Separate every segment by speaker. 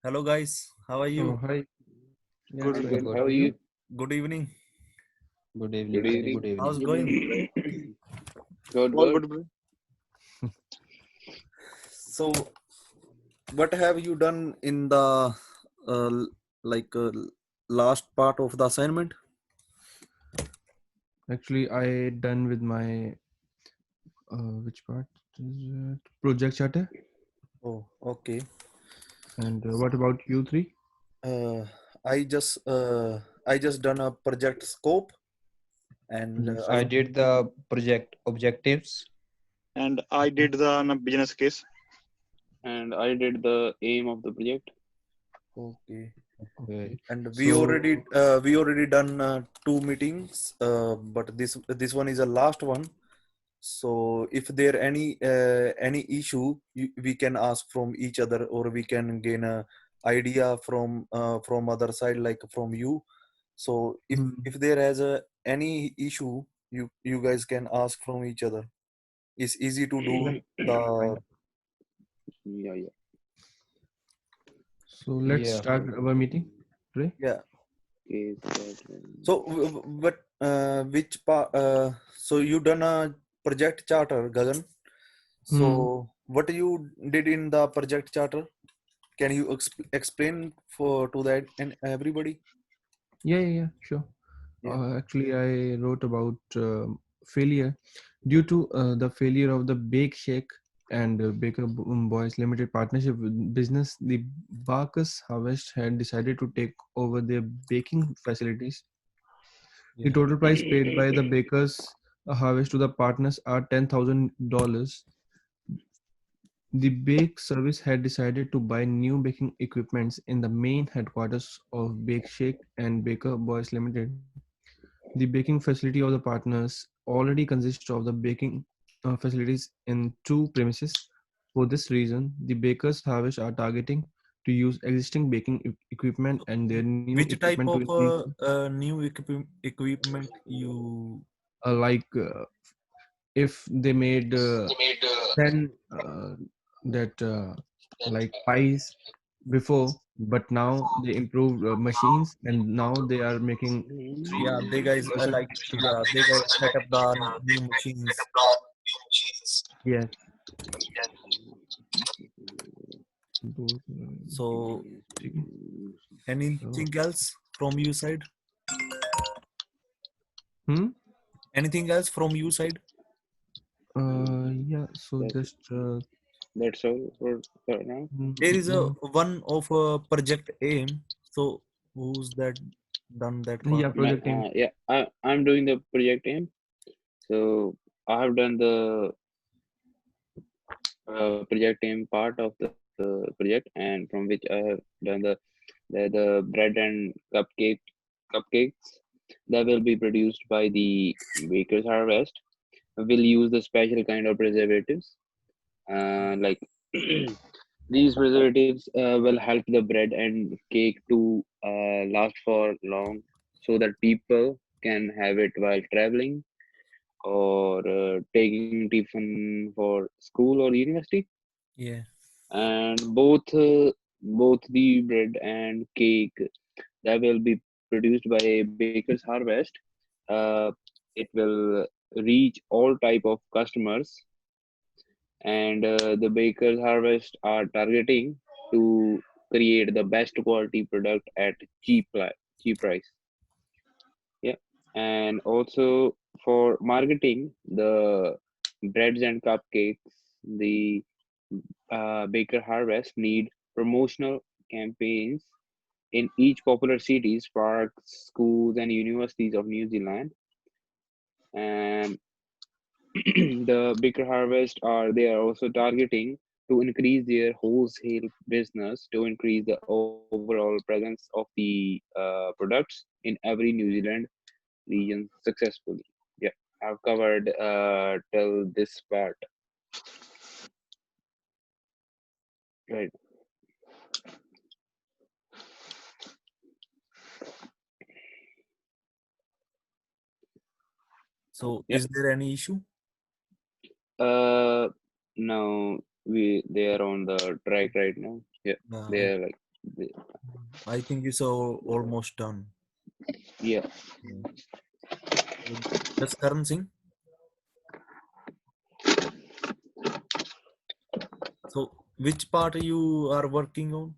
Speaker 1: Hello guys, how are
Speaker 2: Oh,
Speaker 1: you?
Speaker 2: hi. Yeah, it's
Speaker 3: Good,
Speaker 2: going
Speaker 3: good.
Speaker 2: good.
Speaker 3: How are
Speaker 2: You?
Speaker 3: you?
Speaker 1: Good evening.
Speaker 2: Good
Speaker 3: Good
Speaker 2: evening. Very
Speaker 3: evening.
Speaker 2: good evening.
Speaker 1: How's
Speaker 3: Good
Speaker 1: going?
Speaker 3: evening. Good,
Speaker 4: All
Speaker 3: good.
Speaker 4: good, bro.
Speaker 1: So, what have you done in the uh, like last part of the assignment?
Speaker 2: Actually, I done with my which part is it? Project charter.
Speaker 1: Oh, okay.
Speaker 2: And what about you three?
Speaker 1: Uh, I just uh, I just done a project scope, and
Speaker 2: Project
Speaker 1: I
Speaker 5: I
Speaker 2: scope.
Speaker 5: did the project objectives.
Speaker 4: And I did the business case.
Speaker 3: And I did the aim of the project.
Speaker 1: okay.
Speaker 2: Okay.
Speaker 1: And
Speaker 2: So
Speaker 1: we already done two meetings, but this one is a last one. So if there any issue, we can ask from each other, or we can gain a idea from other side, like from you. So
Speaker 2: hmm,
Speaker 1: if there has a any issue, you guys can ask from each other. It's easy to do
Speaker 2: yeah,
Speaker 1: the
Speaker 2: fine.
Speaker 3: Yeah, yeah.
Speaker 2: So let's
Speaker 5: Yeah.
Speaker 2: start our meeting today.
Speaker 1: yeah.
Speaker 3: Okay,
Speaker 1: So what which part? So you done a project charter, Gagan.
Speaker 2: Hmm.
Speaker 1: So what you did in the project charter? Can you explain for to that and everybody?
Speaker 2: Yeah. Sure.
Speaker 1: Yeah.
Speaker 2: Actually, I wrote about failure due to the failure of the Bake Shake and Baker Boys Limited partnership with business. The Bacchus Harvest had decided to take over their baking facilities. The
Speaker 1: Yeah.
Speaker 2: total price paid by the bakers harvest to the partners are $10,000. The bake service had decided to buy new baking equipments in the main headquarters of Bake Shake and Baker Boys Limited. The baking facility of the partners already consists of the baking facilities in two premises. For this reason, the bakers harvest are targeting to use existing baking equipment and their new
Speaker 1: Which
Speaker 2: equipment
Speaker 1: type
Speaker 2: to
Speaker 1: of
Speaker 2: increase,
Speaker 1: new equipment you?
Speaker 2: like if they made 10 that like pies before, but now they improved machines and now they are making
Speaker 1: Yeah, they
Speaker 2: three
Speaker 1: guys
Speaker 2: percent
Speaker 1: like yeah they guys set up the new machines.
Speaker 2: Yes. Those,
Speaker 1: So
Speaker 2: ठीक है. So,
Speaker 1: anything else from your side?
Speaker 2: hmm?
Speaker 1: Anything else from your side?
Speaker 2: Yeah, so
Speaker 3: that's
Speaker 2: just
Speaker 3: that's all for now.
Speaker 1: There is a
Speaker 2: mm,
Speaker 1: one of a project aim. So who's that done that part?
Speaker 2: yeah, project team.
Speaker 3: Yeah, I'm doing the project aim. So I have done the project aim part of the project, and from which I have done the bread and cupcakes that will be produced by the Baker's Harvest. Will use the special kind of preservatives, like these preservatives will help the bread and cake to last for long, so that people can have it while traveling or taking tiffin for school or university.
Speaker 1: Yeah.
Speaker 3: And both the bread and cake that will be produced by Baker's Harvest, uh, it will reach all type of customers, and the Baker's Harvest are targeting to create the best quality product at cheap price. Yeah, and also for marketing the breads and cupcakes, the Baker Harvest need promotional campaigns in each popular cities, parks, schools, and universities of New Zealand. And the Baker Harvest are they are also targeting to increase their wholesale business to increase the overall presence of the products in every New Zealand region successfully. Yeah, I've covered till this part. Right.
Speaker 1: So
Speaker 3: Yeah.
Speaker 1: is there any issue?
Speaker 3: Uh, Now they are on the track right now. Yeah, they
Speaker 1: Oh,
Speaker 3: are like.
Speaker 1: I think it's almost done.
Speaker 3: Yeah.
Speaker 1: Yeah. That's Karan Singh. So, which part you are working on?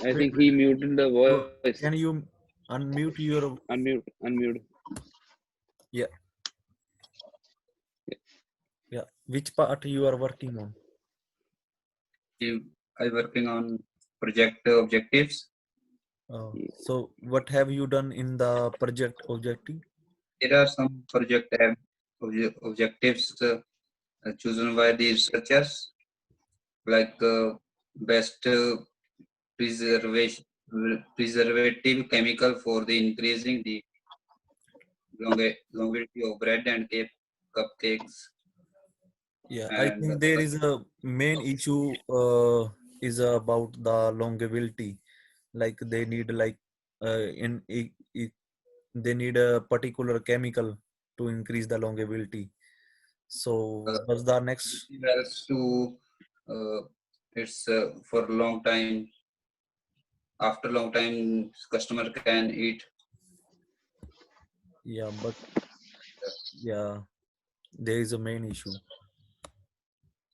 Speaker 3: I think he muted the voice.
Speaker 1: Can you unmute your?
Speaker 3: Unmute.
Speaker 1: Yeah, yeah. Which part you are working on?
Speaker 5: I working on project objectives.
Speaker 1: So, what have you done in the project objective?
Speaker 5: There are some project objectives chosen by the researchers, like best preservation preservative chemical for the increasing the longevity of bread and cupcakes.
Speaker 1: Yeah, I
Speaker 5: And
Speaker 1: think there is a main issue is about the longevity. Like they need like they need a particular chemical to increase the longevity. So what's the next?
Speaker 5: helps to uh, it's for a long time. After long time, customer can eat.
Speaker 1: Yeah, but yeah, there is a main issue.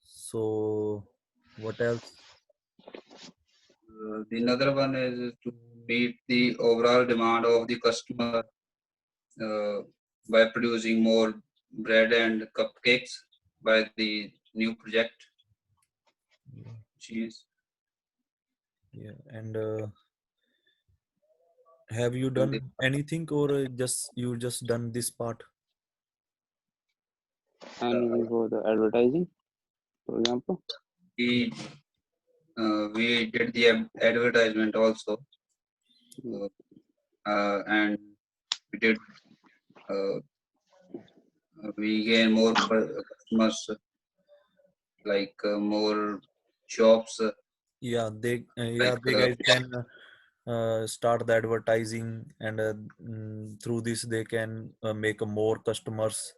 Speaker 1: So what else?
Speaker 5: The another one is to meet the overall demand of the customer uh, by producing more bread and cupcakes by the new project
Speaker 1: Yeah,
Speaker 5: cheese.
Speaker 1: yeah. And have you
Speaker 5: And the,
Speaker 1: done anything or just you just done this part?
Speaker 3: And for the advertising, for example.
Speaker 5: we, we did the advertisement also, uh, and we did uh, we gain more customers, like more shops,
Speaker 1: Yeah, they guys can start the advertising and through this they can make more customers.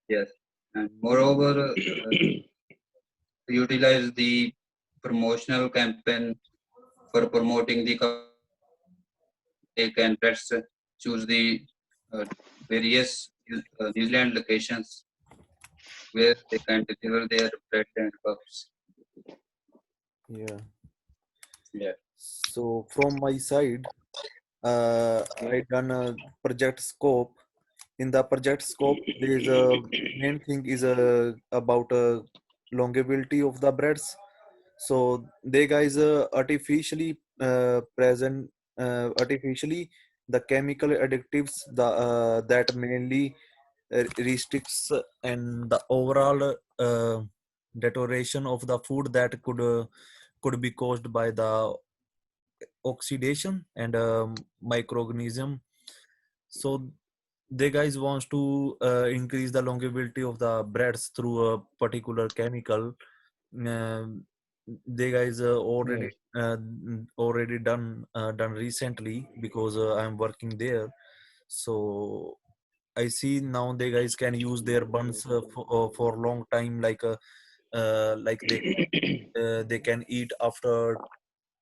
Speaker 5: yes, and moreover utilize the promotional campaign for promoting the they can let's choose the uh, various New Zealand locations where they can deliver their bread and cups.
Speaker 1: Yeah.
Speaker 5: Yeah.
Speaker 1: So from my side, I done a project scope. In the project scope, there is a main thing is about longevity of the breads. So they guys artificially the chemical additives that mainly restricts and the overall deterioration of the food that could be caused by the oxidation and microorganism. So they guys wants to increase the longevity of the breads through a particular chemical. Um they guys already
Speaker 2: Yes.
Speaker 1: already done recently because I'm working there. So I see now they guys can use their buns for long time, like they can eat after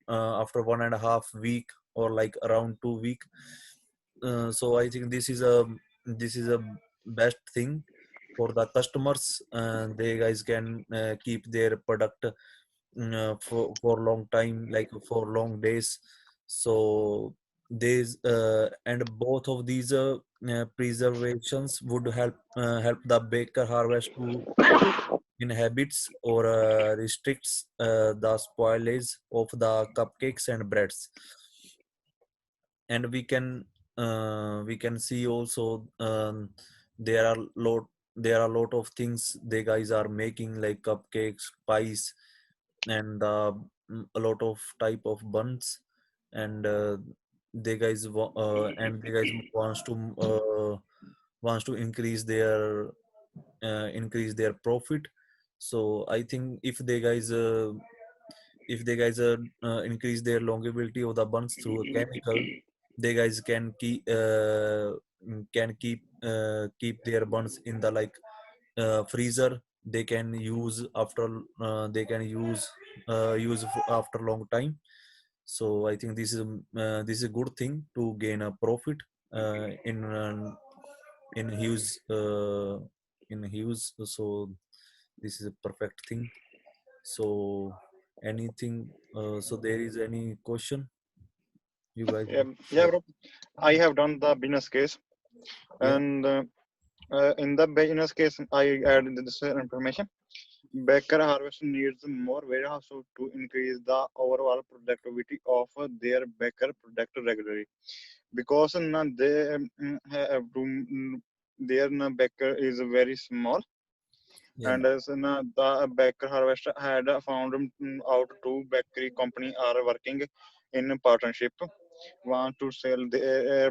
Speaker 1: 1.5 week or like around 2 week. So I think this is a best thing for the customers. They guys can keep their product for long time, like for long days. So these and both of these preservations would help the baker harvest to inhibits or restricts the spoilage of the cupcakes and breads. And we can see also there are lot there are a lot of things they guys are making like cupcakes, pies, and a lot of type of buns. And they guys wants to increase their profit. So I think if they guys increase their longevity of the buns through a chemical, they guys can keep their buns in the like freezer they can use after they can use after long time. So I think this is a good thing to gain a profit uh, in uh, in huge in huge. So this is a perfect thing. So anything, so there is any question you guys
Speaker 4: Yeah, bro. I have done the business case,
Speaker 1: yeah
Speaker 4: and in the business case, I added this information. Baker Harvest needs more warehouse to increase the overall productivity of their baker product regularly because they have to, their baker is very small,
Speaker 1: yeah
Speaker 4: and as the Baker Harvest had found out two bakery company are working in partnership, want to sell their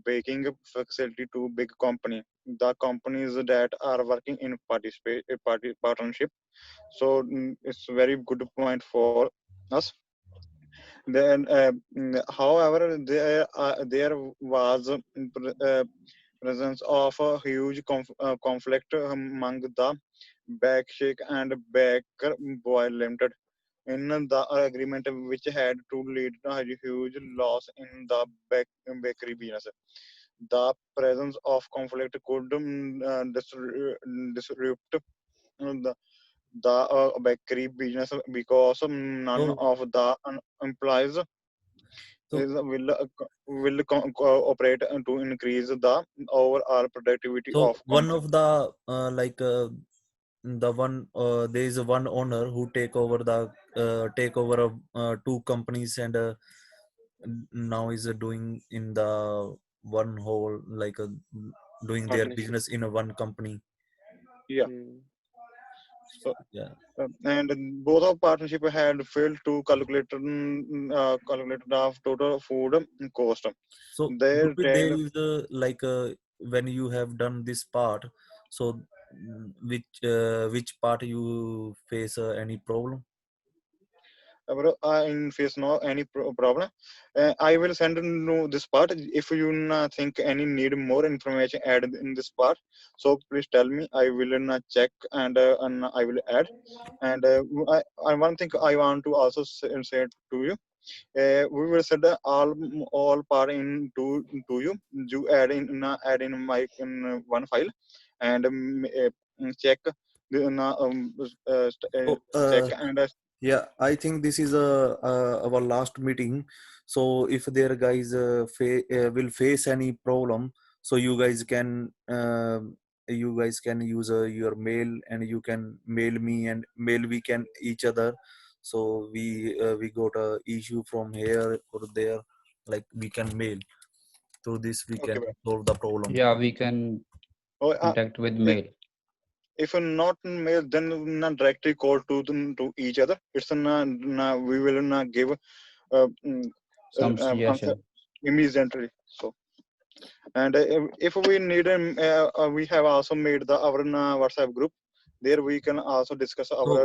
Speaker 4: baking facility to big company. The companies that are working in partnership. So it's very good point for us. Then, however, there was presence of a huge conflict among the Bakeshake and Baker Boy Limited in the agreement, which had to lead to a huge loss in the bakery business. The presence of conflict could disrupt the bakery business because none
Speaker 1: so
Speaker 4: of the employees
Speaker 1: so
Speaker 4: will cooperate to increase the overall productivity
Speaker 1: so
Speaker 4: of
Speaker 1: one
Speaker 4: company.
Speaker 1: of the the one there is a one owner who take over two companies and now is doing in the one whole doing their
Speaker 3: Partnership.
Speaker 1: business in a one company.
Speaker 4: Yeah.
Speaker 3: Hmm.
Speaker 4: So
Speaker 1: Yeah.
Speaker 4: and both of partnership had failed to calculate the total food cost.
Speaker 1: So
Speaker 4: They
Speaker 1: Gurpreet,
Speaker 4: take
Speaker 1: there is when you have done this part, so which part you face any problem?
Speaker 4: bro, I in face no any problem. I will send no this part. If you think any need more information added in this part, so please tell me. I will check and I will add. And I one thing I want to also say to you. We will send all part in to you. You add in my in one file and check the
Speaker 1: So,
Speaker 4: check and
Speaker 1: yeah, I think this is our last meeting. So if there guys will face any problem, so you guys can use your mail and you can mail me and mail we can each other. So we got a issue from here or there, like we can mail. Through this we
Speaker 4: okay.
Speaker 1: can solve the problem.
Speaker 5: Yeah, we can
Speaker 4: Oh,
Speaker 5: contact with
Speaker 4: if
Speaker 5: mail.
Speaker 4: if not mail, then directly call to each other. It's we will give mm,
Speaker 5: Some
Speaker 4: answer
Speaker 5: suggestion.
Speaker 4: immediately. So and if we need we have also made the our WhatsApp group. There we can also discuss our
Speaker 1: So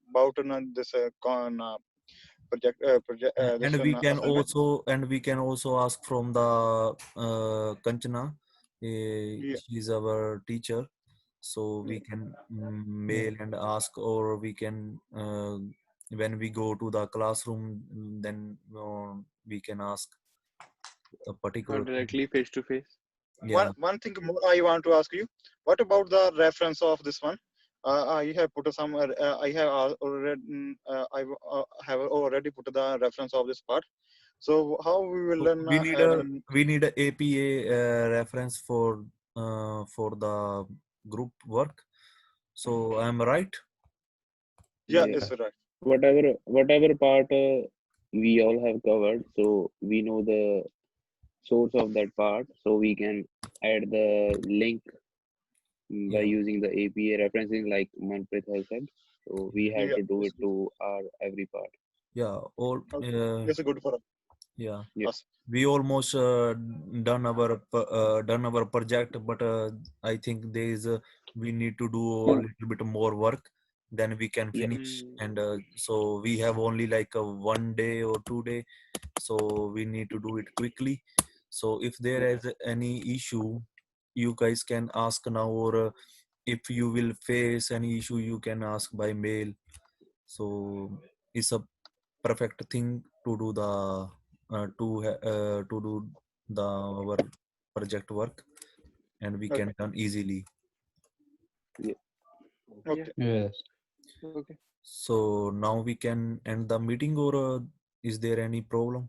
Speaker 4: about this project this
Speaker 1: and we can
Speaker 4: assignment.
Speaker 1: also ask from the Kanchana.
Speaker 4: Yeah.
Speaker 1: She's our teacher, so we can
Speaker 5: Yeah.
Speaker 1: mail and ask, or we can when we go to the classroom, then we can ask a
Speaker 3: Or
Speaker 1: particular thing.
Speaker 3: directly face to face.
Speaker 4: One
Speaker 1: Yeah.
Speaker 4: one thing more I want to ask you. What about the reference of this one? I have put some. I have already. Have already put the reference of this part. So how we will
Speaker 1: So
Speaker 4: learn add in?
Speaker 1: we need a APA reference for the group work. So I'm right.
Speaker 4: Yeah,
Speaker 3: Yeah.
Speaker 4: it's right.
Speaker 3: Whatever part we all have covered, so we know the source of that part, so we can add the link by
Speaker 1: Yeah.
Speaker 3: using the APA referencing, like Manpreet has said. So we
Speaker 1: Yeah.
Speaker 3: have
Speaker 4: Yeah,
Speaker 3: to do
Speaker 4: it's
Speaker 3: it
Speaker 4: good.
Speaker 3: to our every part.
Speaker 1: Yeah. All.
Speaker 4: It's good for
Speaker 1: Yeah.
Speaker 3: Yeah.
Speaker 4: us.
Speaker 1: We almost done our project, but I think there is we need to do a little bit more work, then we can
Speaker 3: Yeah.
Speaker 1: finish. And so we have only like a 1 day or 2 day, so we need to do it quickly. So if there
Speaker 3: Yeah.
Speaker 1: is any issue, you guys can ask now, or if you will face any issue, you can ask by mail. So it's a perfect thing to do the to do the our project work, and we
Speaker 4: Okay.
Speaker 1: can done easily.
Speaker 4: Okay.
Speaker 6: Yes.
Speaker 3: Okay.
Speaker 1: So now we can end the meeting, or is there any problem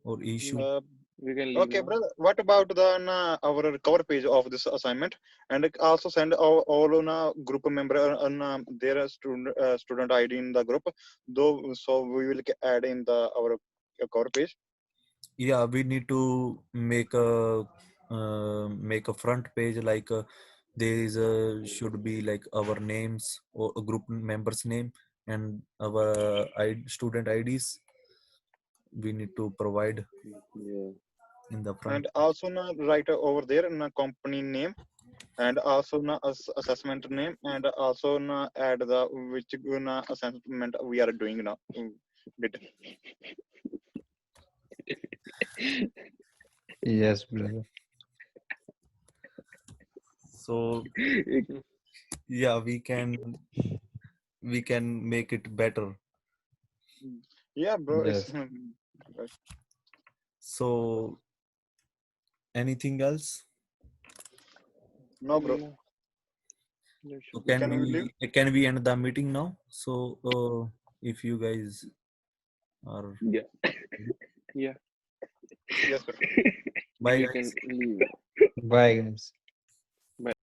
Speaker 1: or issue?
Speaker 4: Uh,
Speaker 3: We can leave
Speaker 4: okay,
Speaker 3: now.
Speaker 4: brother. What about the our cover page of this assignment, and also send all on a group member on their student ID in the group. Though, so we will add in the our cover page.
Speaker 1: Yeah, we need to make a front page, like there is a should be like our names or a group members name and our student IDs we need to provide
Speaker 3: Yeah.
Speaker 1: in the front.
Speaker 4: And also write over there in a company name, and also assessment name, and also add the which assessment we are doing now. Did.
Speaker 6: Yes, brother.
Speaker 1: So yeah, we can make it better.
Speaker 4: Yeah, bro. It's
Speaker 6: Yes.
Speaker 1: So anything else?
Speaker 4: no, bro.
Speaker 3: No, that
Speaker 1: So
Speaker 3: should be
Speaker 4: Can we leave?
Speaker 1: can we end the meeting now? So if you guys are
Speaker 3: yeah. Yeah.
Speaker 4: Yes, bro.
Speaker 1: bye
Speaker 3: We
Speaker 1: guys.
Speaker 3: can leave.
Speaker 6: Bye, guys.